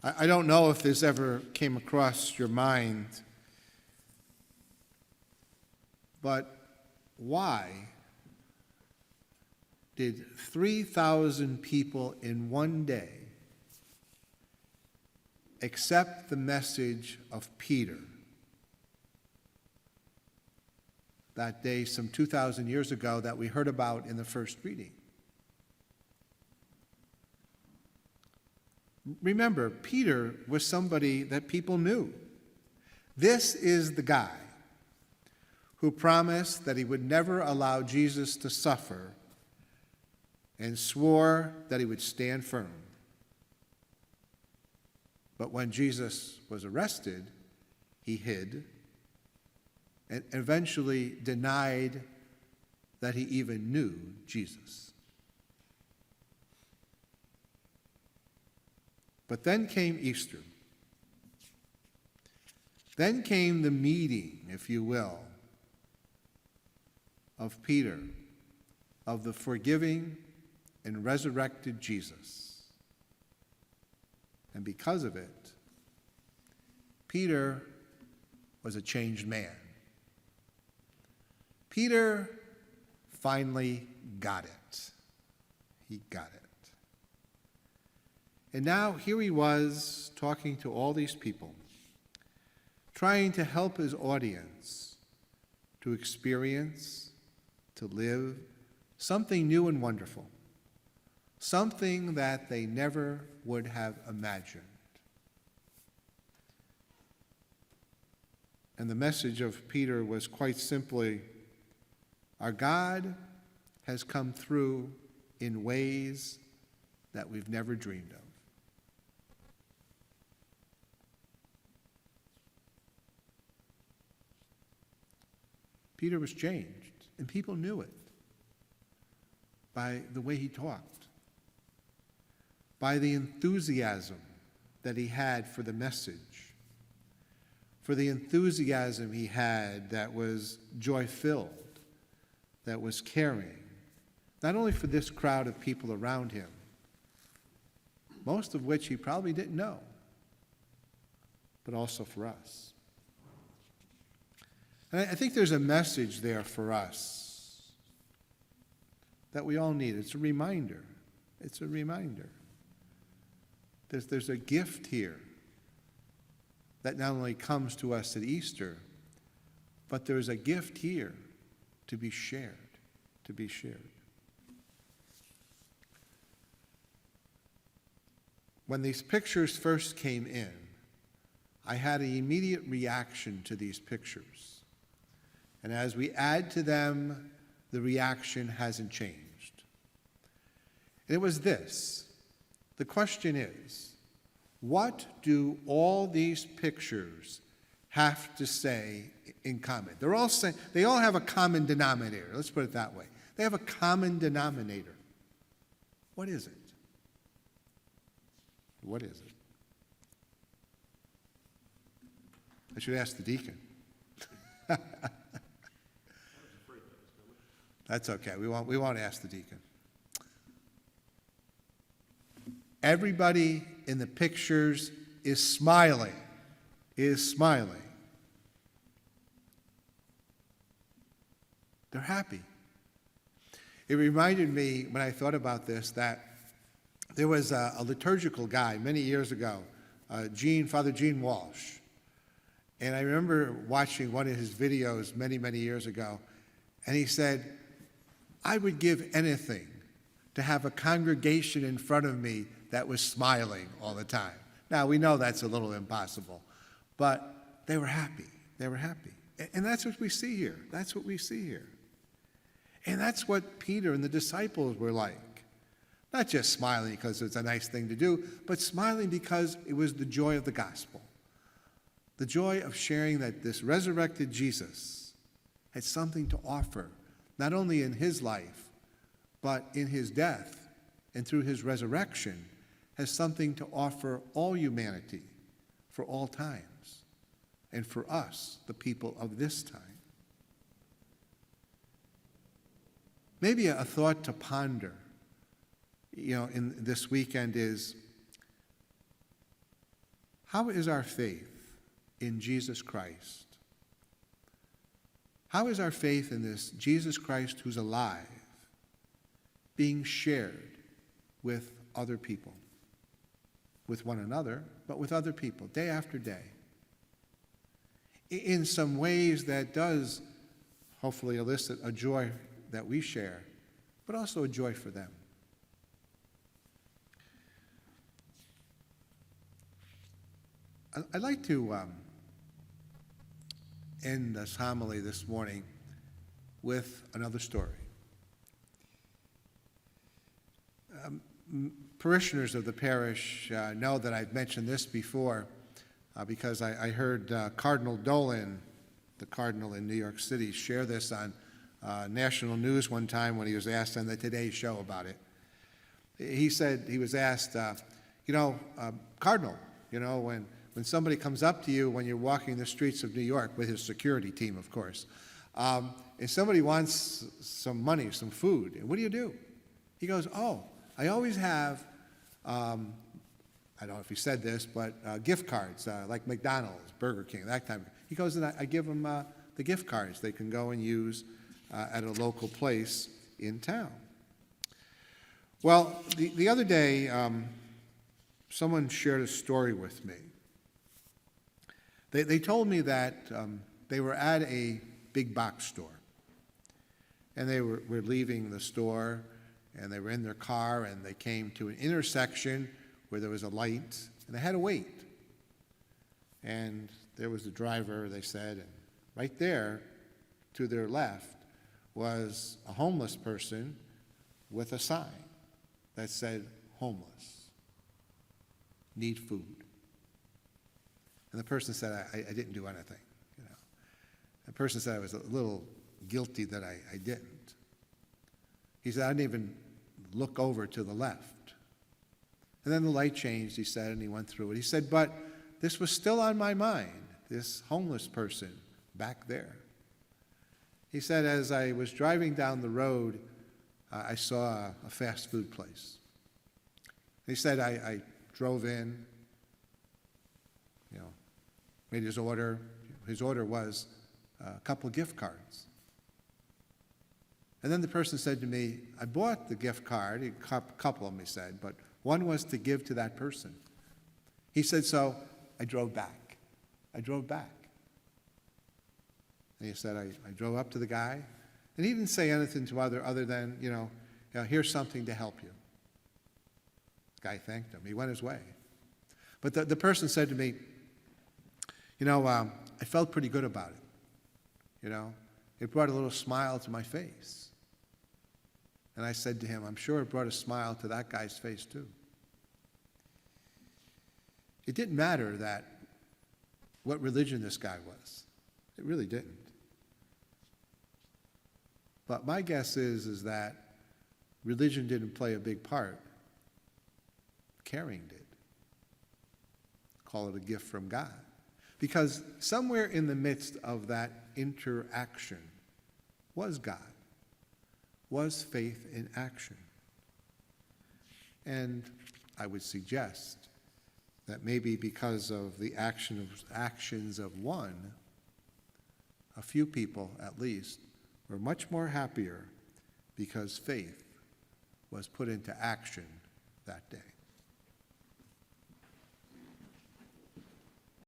I don't know if this ever came across your mind, but why did 3,000 people in one day accept the message of Peter that day some 2,000 years ago that we heard about in the first reading? Remember, Peter was somebody that people knew. This is the guy who promised that he would never allow Jesus to suffer and swore that he would stand firm. But when Jesus was arrested, he hid and eventually denied that he even knew Jesus. But then came Easter. Then came the meeting, if you will, of Peter, of the forgiving and resurrected Jesus. And because of it, Peter was a changed man. Peter finally got it. He got it. And now here he was talking to all these people, trying to help his audience to experience, to live something new and wonderful, something that they never would have imagined. And the message of Peter was quite simply, our God has come through in ways that we've never dreamed of. Peter was changed, and people knew it by the way he talked, by the enthusiasm that he had for the message, for the enthusiasm he had that was joy-filled, that was caring, not only for this crowd of people around him, most of which he probably didn't know, but also for us. And I think there's a message there for us that we all need. It's a reminder. It's a reminder. There's a gift here that not only comes to us at Easter, but there's a gift here to be shared, to be shared. When these pictures first came in, I had an immediate reaction to these pictures. And as we add to them, the reaction hasn't changed. And it was this. The question is, what do all these pictures have to say in common? They all have a common denominator. Let's put it that way. They have a common denominator. What is it? What is it? I should ask the deacon. That's okay. We won't ask the deacon. Everybody in the pictures is smiling. They're happy. It reminded me, when I thought about this, that there was a liturgical guy many years ago, Father Gene Walsh. And I remember watching one of his videos many, many years ago, and he said, I would give anything to have a congregation in front of me that was smiling all the time. Now, we know that's a little impossible, but they were happy. They were happy. And that's what we see here. That's what we see here. And that's what Peter and the disciples were like. Not just smiling because it's a nice thing to do, but smiling because it was the joy of the gospel. The joy of sharing that this resurrected Jesus had something to offer, not only in his life, but in his death and through his resurrection, has something to offer all humanity for all times, and for us, the people of this time. Maybe a thought to ponder, in this weekend is, How is our faith in Jesus Christ? How is our faith in this Jesus Christ who's alive being shared with other people? With one another, but with other people, day after day. In some ways that does hopefully elicit a joy that we share, but also a joy for them. I'd like to end this homily this morning with another story. Parishioners of the parish know that I've mentioned this before because I heard Cardinal Dolan, the cardinal in New York City, share this on national news one time when he was asked on the Today Show about it. He said, he was asked, Cardinal, when somebody comes up to you when you're walking the streets of New York with his security team, of course, and somebody wants some money, some food, and what do? He goes, I always have, I don't know if he said this, but gift cards, like McDonald's, Burger King, that type of thing. He goes and I give them the gift cards they can go and use at a local place in town. Well, the other day, someone shared a story with me. They told me that they were at a big box store, and they were leaving the store, and they were in their car, and they came to an intersection where there was a light, and they had to wait. And there was the driver, they said, and right there, to their left, was a homeless person with a sign that said, homeless, need food. And the person said, I didn't do anything. The person said I was a little guilty that I didn't. He said, I didn't even look over to the left. And then the light changed, he said, and he went through it. He said, but this was still on my mind, this homeless person back there. He said, as I was driving down the road, I saw a fast food place. He said, I drove in, made his order. His order was a couple of gift cards. And then the person said to me, I bought the gift card, a couple of them, he said, but one was to give to that person. He said, so I drove back. And he said, I drove up to the guy, and he didn't say anything to other than, here's something to help you. The guy thanked him. He went his way. But the person said to me, I felt pretty good about it. It brought a little smile to my face. And I said to him, I'm sure it brought a smile to that guy's face too. It didn't matter what religion this guy was. It really didn't. But my guess is that religion didn't play a big part. Caring did. Call it a gift from God. Because somewhere in the midst of that interaction was God, was faith in action. And I would suggest that maybe because of the actions of one, a few people at least were much more happier because faith was put into action that day.